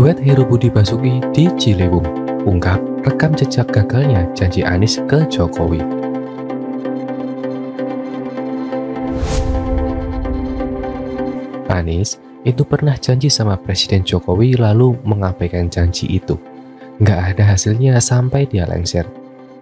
Duet Heru Budi Basuki di Ciliwung ungkap rekam jejak gagalnya janji Anies ke Jokowi. Anies itu pernah janji sama Presiden Jokowi lalu mengabaikan janji itu. Nggak ada hasilnya sampai dia lengser.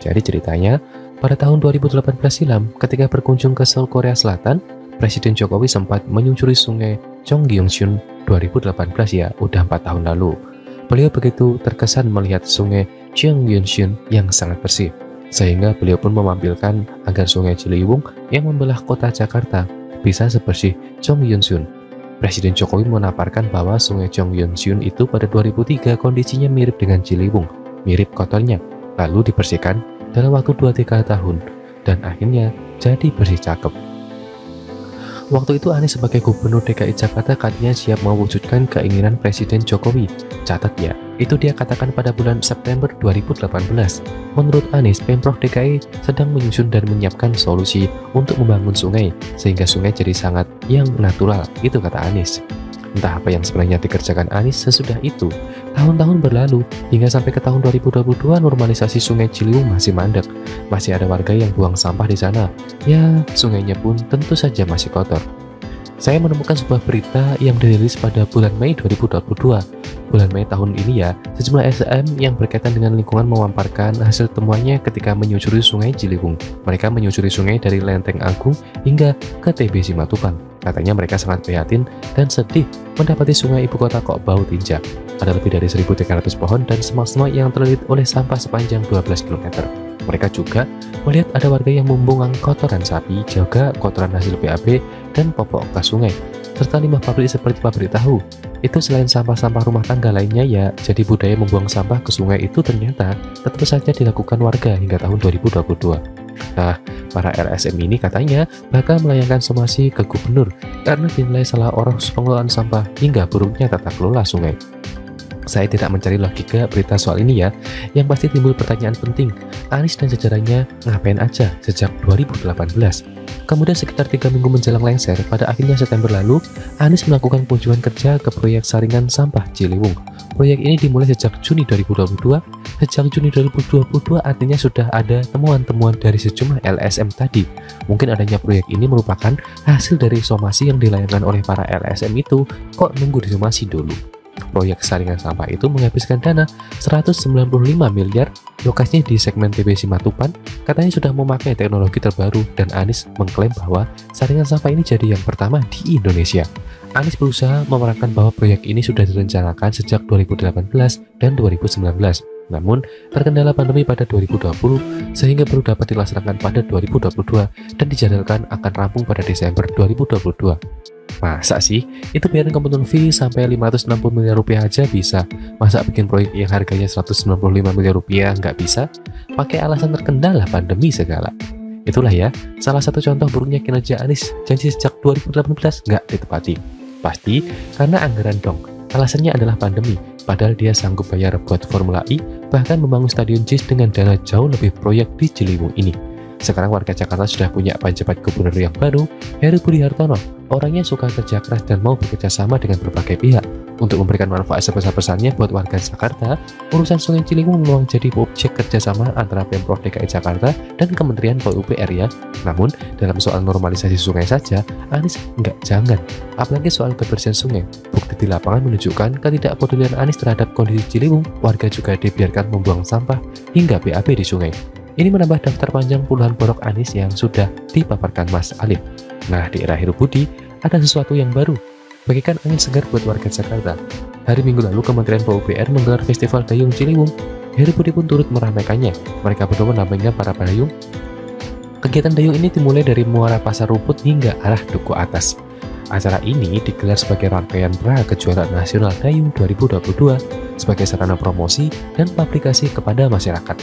Jadi ceritanya, pada tahun 2018 silam ketika berkunjung ke Seoul, Korea Selatan, Presiden Jokowi sempat menyusuri sungai Cheonggyecheon 2018 ya, udah 4 tahun lalu. Beliau begitu terkesan melihat sungai Cheonggyecheon yang sangat bersih, sehingga beliau pun memampilkan agar sungai Ciliwung yang membelah kota Jakarta bisa sebersih Cheonggyecheon. Presiden Jokowi menaparkan bahwa sungai Cheonggyecheon itu pada 2003 kondisinya mirip dengan Ciliwung, mirip kotornya, lalu dibersihkan dalam waktu 2-3 tahun, dan akhirnya jadi bersih cakep. Waktu itu Anies sebagai Gubernur DKI Jakarta katanya siap mewujudkan keinginan Presiden Jokowi. Catat ya, itu dia katakan pada bulan September 2018. Menurut Anies, Pemprov DKI sedang menyusun dan menyiapkan solusi untuk membangun sungai, sehingga sungai jadi sangat yang natural, itu kata Anies. Entah apa yang sebenarnya dikerjakan Anies sesudah itu. Tahun-tahun berlalu, hingga sampai ke tahun 2022 normalisasi sungai Ciliwung masih mandek. Masih ada warga yang buang sampah di sana. Ya, sungainya pun tentu saja masih kotor. Saya menemukan sebuah berita yang dirilis pada bulan Mei 2022. Bulan Mei tahun ini ya, sejumlah LSM yang berkaitan dengan lingkungan memaparkan hasil temuannya ketika menyusuri sungai Ciliwung. Mereka menyusuri sungai dari Lenteng Agung hingga ke TB Simatupang. Katanya mereka sangat prihatin dan sedih mendapati sungai ibu kota kok bau tinja. Ada lebih dari 1.300 pohon dan semak-semak yang terlilit oleh sampah sepanjang 12 km. Mereka juga melihat ada warga yang membuang kotoran sapi, juga kotoran hasil BAB dan popok ke sungai, serta limbah pabrik seperti pabrik tahu. Itu selain sampah-sampah rumah tangga lainnya ya, jadi budaya membuang sampah ke sungai itu ternyata tetap saja dilakukan warga hingga tahun 2022. Nah, para LSM ini katanya bakal melayangkan somasi ke gubernur karena dinilai salah urus pengelolaan sampah hingga buruknya tata kelola sungai. Saya tidak mencari logika berita soal ini ya, yang pasti timbul pertanyaan penting, Anies dan jajarannya ngapain aja sejak 2018? Kemudian sekitar 3 minggu menjelang lengser, pada akhirnya September lalu, Anies melakukan kunjungan kerja ke proyek saringan sampah Ciliwung. Proyek ini dimulai sejak Juni 2022, sejak Juni 2022 artinya sudah ada temuan-temuan dari sejumlah LSM tadi. Mungkin adanya proyek ini merupakan hasil dari somasi yang dilayangkan oleh para LSM itu, kok nunggu disomasi dulu? Proyek saringan sampah itu menghabiskan dana 195 miliar, lokasinya di segmen TB Simatupang, katanya sudah memakai teknologi terbaru dan Anies mengklaim bahwa saringan sampah ini jadi yang pertama di Indonesia. Anies berusaha memerankan bahwa proyek ini sudah direncanakan sejak 2018 dan 2019. Namun, terkendala pandemi pada 2020 sehingga baru dapat dilaksanakan pada 2022 dan dijadwalkan akan rampung pada Desember 2022. Masa sih? Itu biarin kebutuhan fee sampai 560 miliar rupiah aja bisa. Masa bikin proyek yang harganya 195 miliar rupiah nggak bisa? Pakai alasan terkendala pandemi segala. Itulah ya, salah satu contoh buruknya kinerja Anies, janji sejak 2018 nggak ditepati. Pasti karena anggaran dong. Alasannya adalah pandemi, padahal dia sanggup bayar buat Formula E, bahkan membangun stadion JIS dengan dana jauh lebih proyek di Ciliwung ini. Sekarang warga Jakarta sudah punya penjabat gubernur yang baru, Heru Budi Hartono. Orangnya suka kerja keras dan mau bekerja sama dengan berbagai pihak. Untuk memberikan manfaat sebesar-besarnya buat warga Jakarta, urusan sungai Ciliwung memang jadi objek kerjasama antara Pemprov DKI Jakarta dan Kementerian PUPR ya. Namun, dalam soal normalisasi sungai saja, Anies nggak jangan. Apalagi soal kebersihan sungai. Bukti di lapangan menunjukkan ketidakpedulian Anies terhadap kondisi Ciliwung, warga juga dibiarkan membuang sampah hingga BAB di sungai. Ini menambah daftar panjang puluhan borok Anies yang sudah dipaparkan Mas Alif. Nah, di era Heru Budi, ada sesuatu yang baru. Bagikan angin segar buat warga Jakarta. Hari Minggu lalu, Kementerian PUPR menggelar Festival Dayung Ciliwung. Heru Budi pun turut meramaikannya. Mereka berdua namanya para payung. Kegiatan dayung ini dimulai dari Muara Pasar Rumput hingga arah Duku Atas. Acara ini digelar sebagai rangkaian pra kejuaraan nasional Dayung 2022 sebagai sarana promosi dan publikasi kepada masyarakat.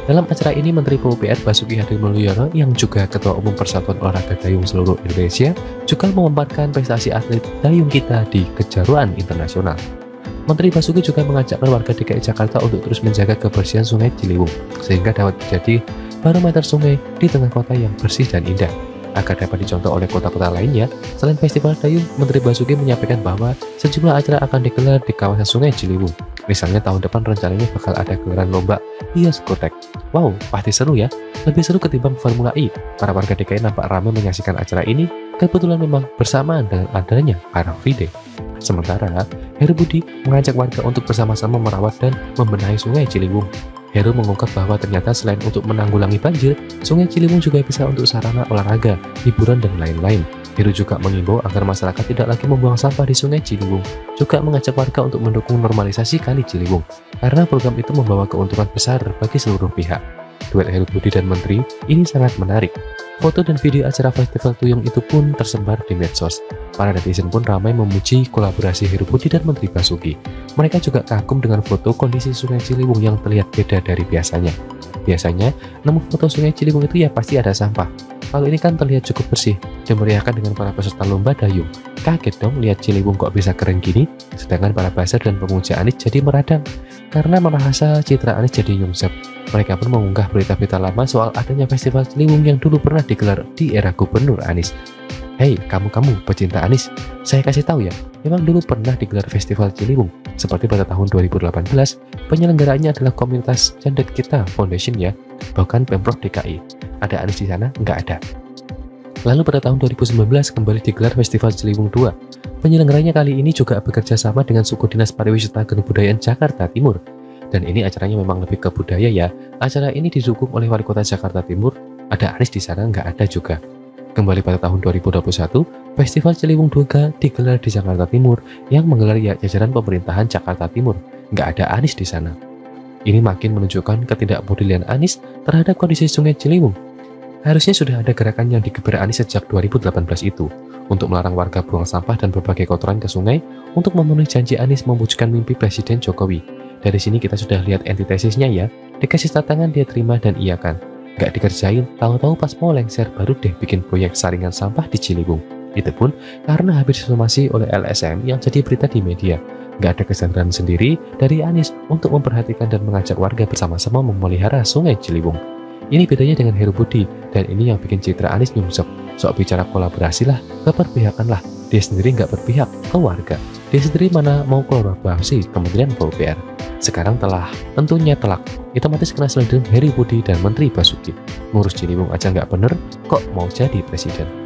Dalam acara ini, Menteri PUPR Basuki Hadi Mulyono yang juga Ketua Umum Persatuan Olahraga Dayung Seluruh Indonesia juga memaparkan prestasi atlet dayung kita di kejuaraan internasional. Menteri Basuki juga mengajak warga DKI Jakarta untuk terus menjaga kebersihan sungai Ciliwung, sehingga dapat menjadi barometer sungai di tengah kota yang bersih dan indah. Agar dapat dicontoh oleh kota-kota lainnya, selain Festival Dayung, Menteri Basuki menyampaikan bahwa sejumlah acara akan digelar di kawasan Sungai Ciliwung. Misalnya tahun depan rencananya bakal ada gelaran lomba hias kotek. Wow, pasti seru ya. Lebih seru ketimbang Formula E. Para warga DKI nampak ramai menyaksikan acara ini, kebetulan memang bersamaan dengan adanya Car Free Day. Sementara, Heru Budi mengajak warga untuk bersama-sama merawat dan membenahi Sungai Ciliwung. Heru mengungkap bahwa ternyata selain untuk menanggulangi banjir, Sungai Ciliwung juga bisa untuk sarana olahraga, hiburan, dan lain-lain. Heru juga mengimbau agar masyarakat tidak lagi membuang sampah di Sungai Ciliwung, juga mengajak warga untuk mendukung normalisasi Kali Ciliwung, karena program itu membawa keuntungan besar bagi seluruh pihak. Duet Heru Budi dan Menteri ini sangat menarik. Foto dan video acara Festival Dayung itu pun tersebar di medsos. Para netizen pun ramai memuji kolaborasi Heru Budi dan Menteri Basuki. Mereka juga kagum dengan foto kondisi Sungai Ciliwung yang terlihat beda dari biasanya. Biasanya, nemu foto Sungai Ciliwung itu ya pasti ada sampah. Kalau ini kan terlihat cukup bersih, dimeriahkan dengan para peserta lomba dayung. Kaget dong lihat Ciliwung kok bisa keren gini, sedangkan para buzzer dan pemuja Anies jadi meradang. Karena merasa citra Anies jadi nyungsep. Mereka pun mengunggah berita-berita lama soal adanya Festival Ciliwung yang dulu pernah digelar di era Gubernur Anies. Hei, kamu pecinta Anies, saya kasih tahu ya, memang dulu pernah digelar Festival Ciliwung. Seperti pada tahun 2018, penyelenggaraannya adalah komunitas Cendet Kita Foundation ya, bahkan Pemprov DKI. Ada Anies di sana? Nggak ada. Lalu pada tahun 2019 kembali digelar Festival Ciliwung 2. Penyelenggaranya kali ini juga bekerja sama dengan Suku Dinas Pariwisata dan Kebudayaan Jakarta Timur. Dan ini acaranya memang lebih ke budaya ya. Acara ini didukung oleh Wali Kota Jakarta Timur. Ada Anies di sana? Nggak ada juga. Kembali pada tahun 2021, Festival Ciliwung 2 digelar di Jakarta Timur yang menggelar ya jajaran pemerintahan Jakarta Timur. Nggak ada Anies di sana. Ini makin menunjukkan ketidakpedulian Anies terhadap kondisi Sungai Ciliwung. Harusnya sudah ada gerakan yang digeber Anies sejak 2018 itu untuk melarang warga buang sampah dan berbagai kotoran ke sungai untuk memenuhi janji Anies mewujudkan mimpi Presiden Jokowi. Dari sini kita sudah lihat antitesisnya ya, dikasih tantangan dia terima dan iakan. Gak dikerjain, tahu-tahu pas mau lengser baru deh bikin proyek saringan sampah di Ciliwung. Itu pun karena habis disomasi oleh LSM yang jadi berita di media. Gak ada kesadaran sendiri dari Anies untuk memperhatikan dan mengajak warga bersama-sama memelihara Sungai Ciliwung. Ini bedanya dengan Heru Budi, dan ini yang bikin citra Anies nyungsep. Sok bicara kolaborasi lah, keperpihakan lah. Dia sendiri nggak berpihak ke warga. Dia sendiri mana mau kolaborasi Kementerian PUPR. Sekarang tentunya telak. Otomatis kena selendang Heru Budi dan Menteri Basuki. Ngurus Ciliwung aja nggak bener, kok mau jadi presiden.